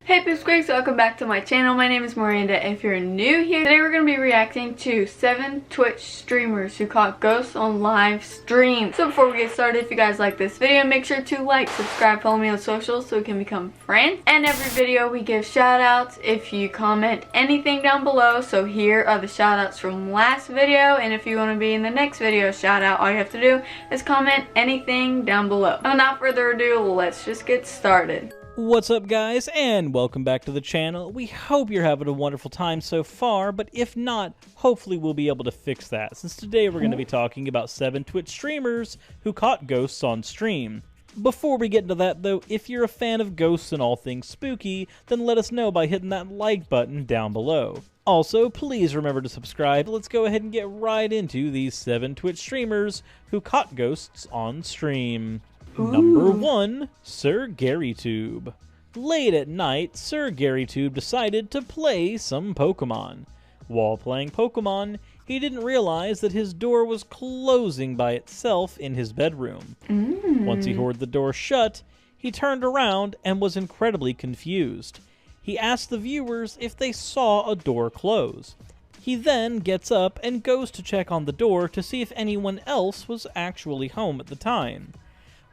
Hey Peeps, welcome back to my channel. My name is Miranda. If you're new here, today we're going to be reacting to 7 Twitch streamers who caught ghosts on live stream. So before we get started, if you guys like this video, make sure to like, subscribe, follow me on socials so we can become friends. And every video we give shout outs if you comment anything down below. So here are the shout outs from last video, and if you want to be in the next video shout out, all you have to do is comment anything down below. Without further ado, let's just get started. What's up guys, and welcome back to the channel. We hope you're having a wonderful time so far, but if not, hopefully we'll be able to fix that, since today we're going to be talking about 7 Twitch streamers who caught ghosts on stream. Before we get into that though, if you're a fan of ghosts and all things spooky, then let us know by hitting that like button down below. Also, please remember to subscribe. Let's go ahead and get right into these 7 Twitch streamers who caught ghosts on stream. Number 1, SirGaryTube. Late at night, SirGaryTube decided to play some Pokemon. While playing Pokemon, he didn't realize that his door was closing by itself in his bedroom. Once he heard the door shut, he turned around and was incredibly confused. He asked the viewers if they saw a door close. He then gets up and goes to check on the door to see if anyone else was actually home at the time.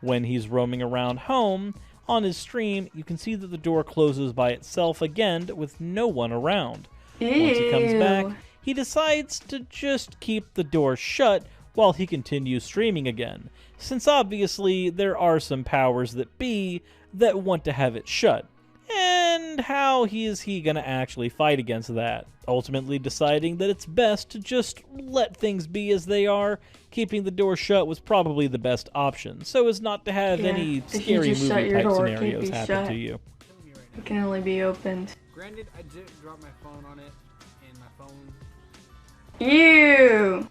When he's roaming around home, on his stream, you can see that the door closes by itself again with no one around. Ew. Once he comes back, he decides to just keep the door shut while he continues streaming again, since obviously there are some powers that be that want to have it shut. And how is he gonna actually fight against that? Ultimately deciding that it's best to just let things be as they are. Keeping the door shut was probably the best option, so as not to have any scary movie type scenarios happen to you. It can only be opened. Granted, I did drop my phone on it, and my phone... Ew!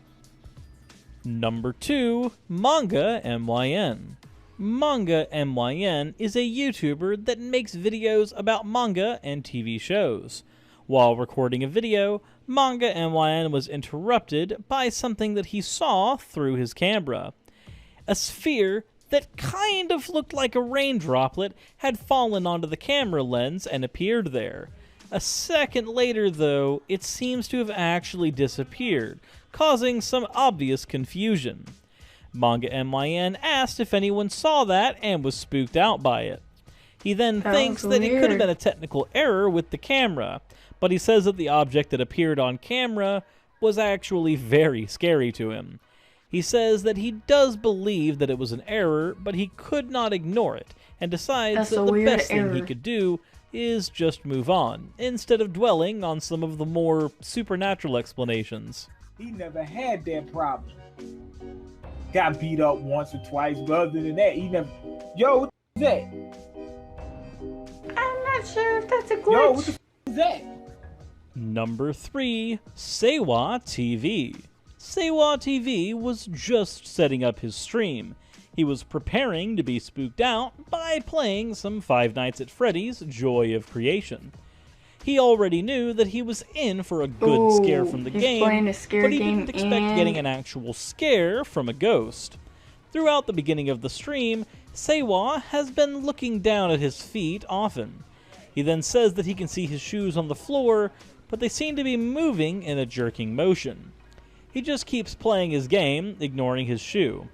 Number 2, MangaNyan. MangaNyan is a YouTuber that makes videos about manga and TV shows. While recording a video, MangaNyan was interrupted by something that he saw through his camera. A sphere that kind of looked like a rain droplet had fallen onto the camera lens and appeared there. A second later, though, it seems to have actually disappeared, causing some obvious confusion. MangaNyan asked if anyone saw that and was spooked out by it. He then thinks that it could have been a technical error with the camera, but he says that the object that appeared on camera was actually very scary to him. He says that he does believe that it was an error, but he could not ignore it, and decides that the best thing he could do is just move on, instead of dwelling on some of the more supernatural explanations. He never had that problem. Got beat up once or twice, but other than that, he never... Yo, what the f is that? I'm not sure if that's a glitch. Yo, what the f is that? Number 3, SaywaTV. SaywaTV was just setting up his stream. He was preparing to be spooked out by playing some Five Nights at Freddy's Joy of Creation. He already knew that he was in for a good scare from the game, but he didn't expect getting an actual scare from a ghost. Throughout the beginning of the stream, Saywa has been looking down at his feet often. He then says that he can see his shoes on the floor, but they seem to be moving in a jerking motion. He just keeps playing his game, ignoring his shoe.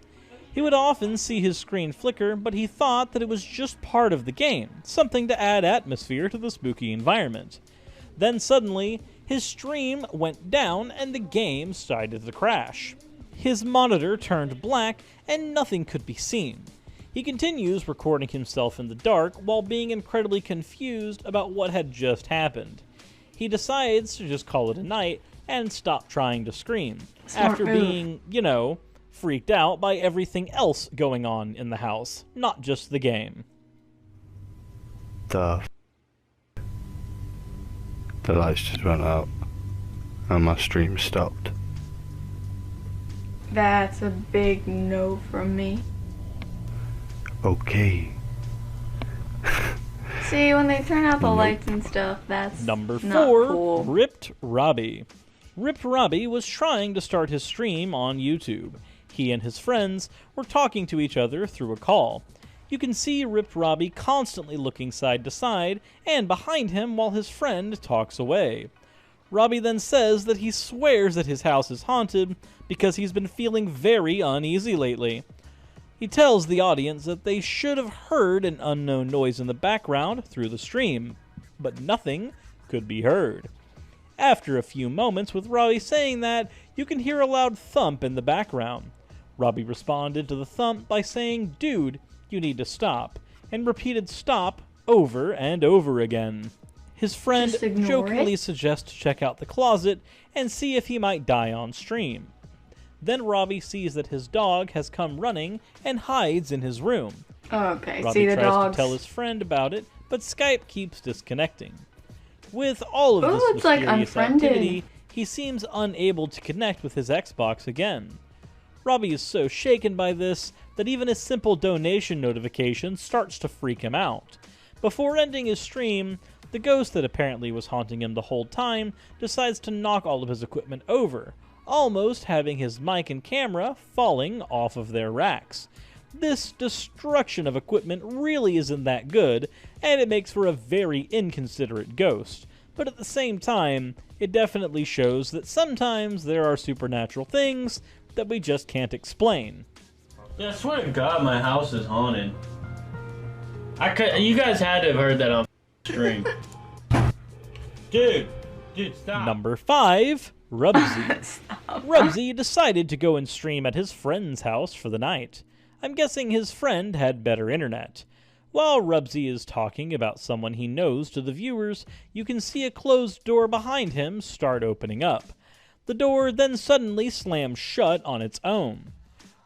He would often see his screen flicker, but he thought that it was just part of the game, something to add atmosphere to the spooky environment. Then suddenly, his stream went down and the game started to crash. His monitor turned black and nothing could be seen. He continues recording himself in the dark while being incredibly confused about what had just happened. He decides to just call it a night and stop trying to scream, after being, you know, freaked out by everything else going on in the house, not just the game. The lights just went out and my stream stopped. That's a big no from me. Okay. See, when they turn out the lights and stuff, that's Number 4, not cool. RippedRobbie. RippedRobbie was trying to start his stream on YouTube. He and his friends were talking to each other through a call. You can see RippedRobbie constantly looking side to side and behind him while his friend talks away. Robbie then says that he swears that his house is haunted because he's been feeling very uneasy lately. He tells the audience that they should have heard an unknown noise in the background through the stream, but nothing could be heard. After a few moments with Robbie saying that, you can hear a loud thump in the background. Robbie responded to the thump by saying, "Dude, you need to stop," and repeated stop over and over again. His friend jokingly suggests to check out the closet and see if he might die on stream. Then Robbie sees that his dog has come running and hides in his room. Okay, Robbie see the tries dogs. to tell his friend about it, but Skype keeps disconnecting. With all of this it's like mysterious unfriended. activity, he seems unable to connect with his Xbox again. Robbie is so shaken by this that even a simple donation notification starts to freak him out. Before ending his stream, the ghost that apparently was haunting him the whole time decides to knock all of his equipment over, almost having his mic and camera falling off of their racks. This destruction of equipment really isn't that good, and it makes for a very inconsiderate ghost. But at the same time, it definitely shows that sometimes there are supernatural things that we just can't explain. Yeah, I swear to God, my house is haunted. You guys had to have heard that on stream. Dude, stop. Number 5, Rubie. Rubie decided to go and stream at his friend's house for the night. I'm guessing his friend had better internet. While Rubie is talking about someone he knows to the viewers, you can see a closed door behind him start opening up. The door then suddenly slams shut on its own.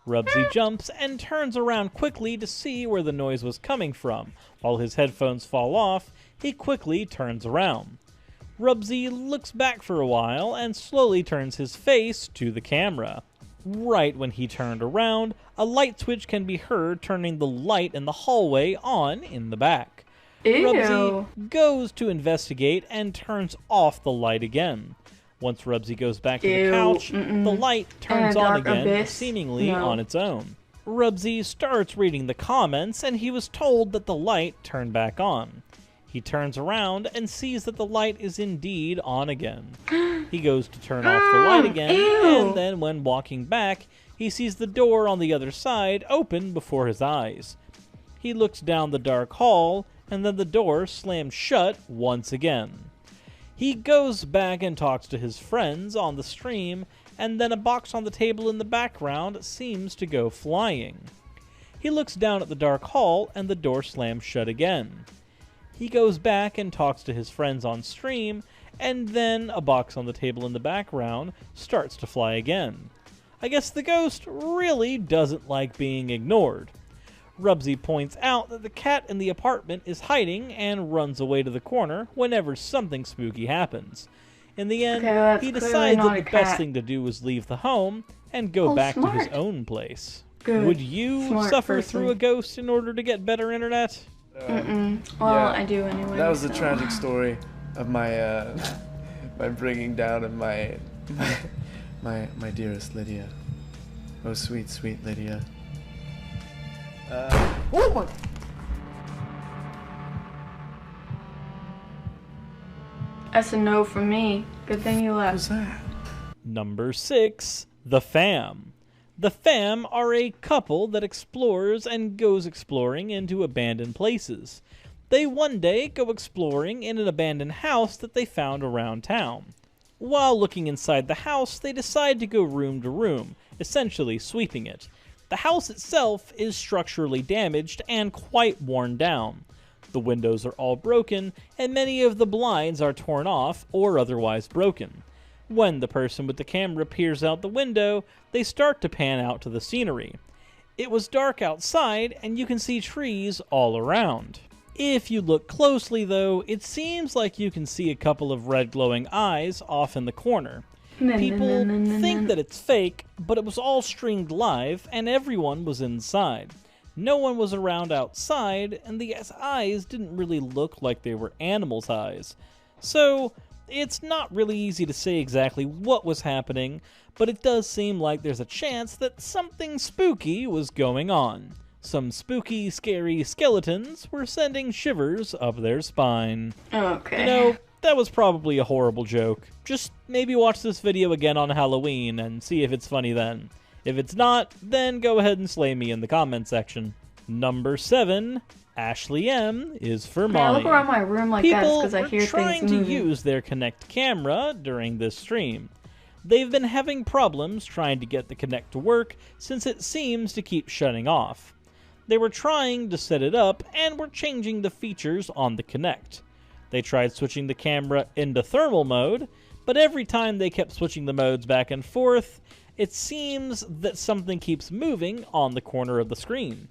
Rubie jumps and turns around quickly to see where the noise was coming from. While his headphones fall off, he quickly turns around. Rubie looks back for a while and slowly turns his face to the camera. Right when he turned around, a light switch can be heard turning the light in the hallway on in the back. Ew. Rubie goes to investigate and turns off the light again. Once Rubie goes back to the couch, the light turns on again, seemingly on its own. Rubie starts reading the comments, and he was told that the light turned back on. He turns around and sees that the light is indeed on again. He goes to turn off the light again, and then when walking back, he sees the door on the other side open before his eyes. He looks down the dark hall, and then the door slams shut once again. He goes back and talks to his friends on the stream, and then a box on the table in the background seems to go flying. He looks down at the dark hall, and the door slams shut again. He goes back and talks to his friends on stream, and then a box on the table in the background starts to fly again. I guess the ghost really doesn't like being ignored. Rubie points out that the cat in the apartment is hiding and runs away to the corner whenever something spooky happens. In the end, he decides that the best thing to do is leave the home and go back to his own place. Would you suffer through a ghost in order to get better internet? Well, yeah, I do anyway. That was the tragic story of my my bringing down of my dearest Lydia. Oh, sweet, sweet Lydia. Oh my! That's a no from me. Good thing you left. What's that? Number 6, The Fam. The Fam are a couple that explores and goes exploring into abandoned places. They one day go exploring in an abandoned house that they found around town. While looking inside the house, they decide to go room to room, essentially sweeping it. The house itself is structurally damaged and quite worn down. The windows are all broken, and many of the blinds are torn off or otherwise broken. When the person with the camera peers out the window, they start to pan out to the scenery. It was dark outside, and you can see trees all around. If you look closely, though, it seems like you can see a couple of red glowing eyes off in the corner. People think that it's fake, but it was all streamed live, and everyone was inside. No one was around outside, and the eyes didn't really look like they were animals' eyes. So, it's not really easy to say exactly what was happening, but it does seem like there's a chance that something spooky was going on. Some spooky, scary skeletons were sending shivers up their spine. Okay. You know, that was probably a horrible joke. Just maybe watch this video again on Halloween and see if it's funny then. If it's not, then go ahead and slay me in the comment section. Number 7, AshleyM is for Man, I mommy. look around my room like that because I hear People were trying things to moving. use their Kinect camera during this stream. They've been having problems trying to get the Kinect to work since it seems to keep shutting off. They were trying to set it up and were changing the features on the Kinect. They tried switching the camera into thermal mode, but every time they kept switching the modes back and forth, it seems that something keeps moving on the corner of the screen.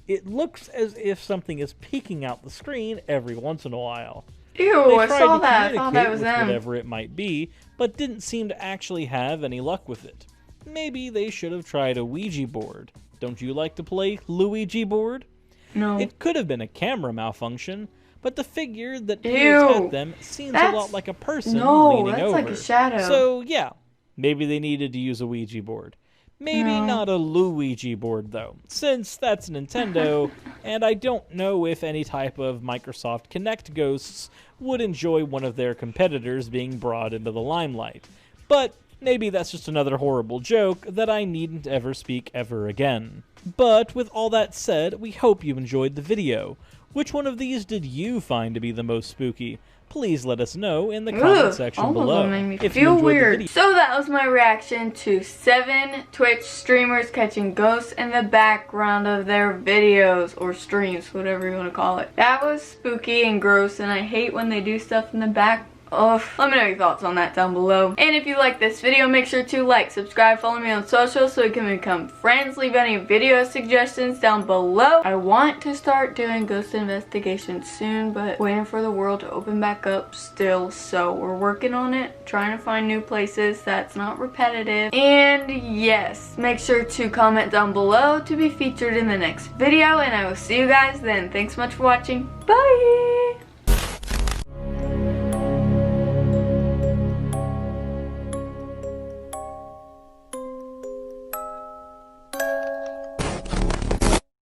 It looks as if something is peeking out the screen every once in a while. Ew, They I tried saw to that. I thought communicate that was with them. whatever it might be, but didn't seem to actually have any luck with it. Maybe they should have tried a Ouija board. Don't you like to play Luigi board? No. It could have been a camera malfunction, but the figure that peers Ew. at them seems a That's- lot like a person No, leaning that's over. like a shadow. So yeah, maybe they needed to use a Ouija board. Maybe No. not a Luigi board though, since that's Nintendo, and I don't know if any type of Microsoft Kinect ghosts would enjoy one of their competitors being brought into the limelight. But maybe that's just another horrible joke that I needn't ever speak ever again. But with all that said, we hope you enjoyed the video. Which one of these did you find to be the most spooky? Please let us know in the comment section all below. of them made me If you feel enjoyed the weird. video- So that was my reaction to 7 Twitch streamers catching ghosts in the background of their videos or streams, whatever you want to call it. That was spooky and gross, and I hate when they do stuff in the back. Ugh. Let me know your thoughts on that down below. And if you like this video, make sure to like, subscribe, follow me on social so we can become friends. Leave any video suggestions down below. I want to start doing ghost investigations soon, but waiting for the world to open back up still. So we're working on it, trying to find new places that's not repetitive. And yes, make sure to comment down below to be featured in the next video. And I will see you guys then. Thanks so much for watching. Bye!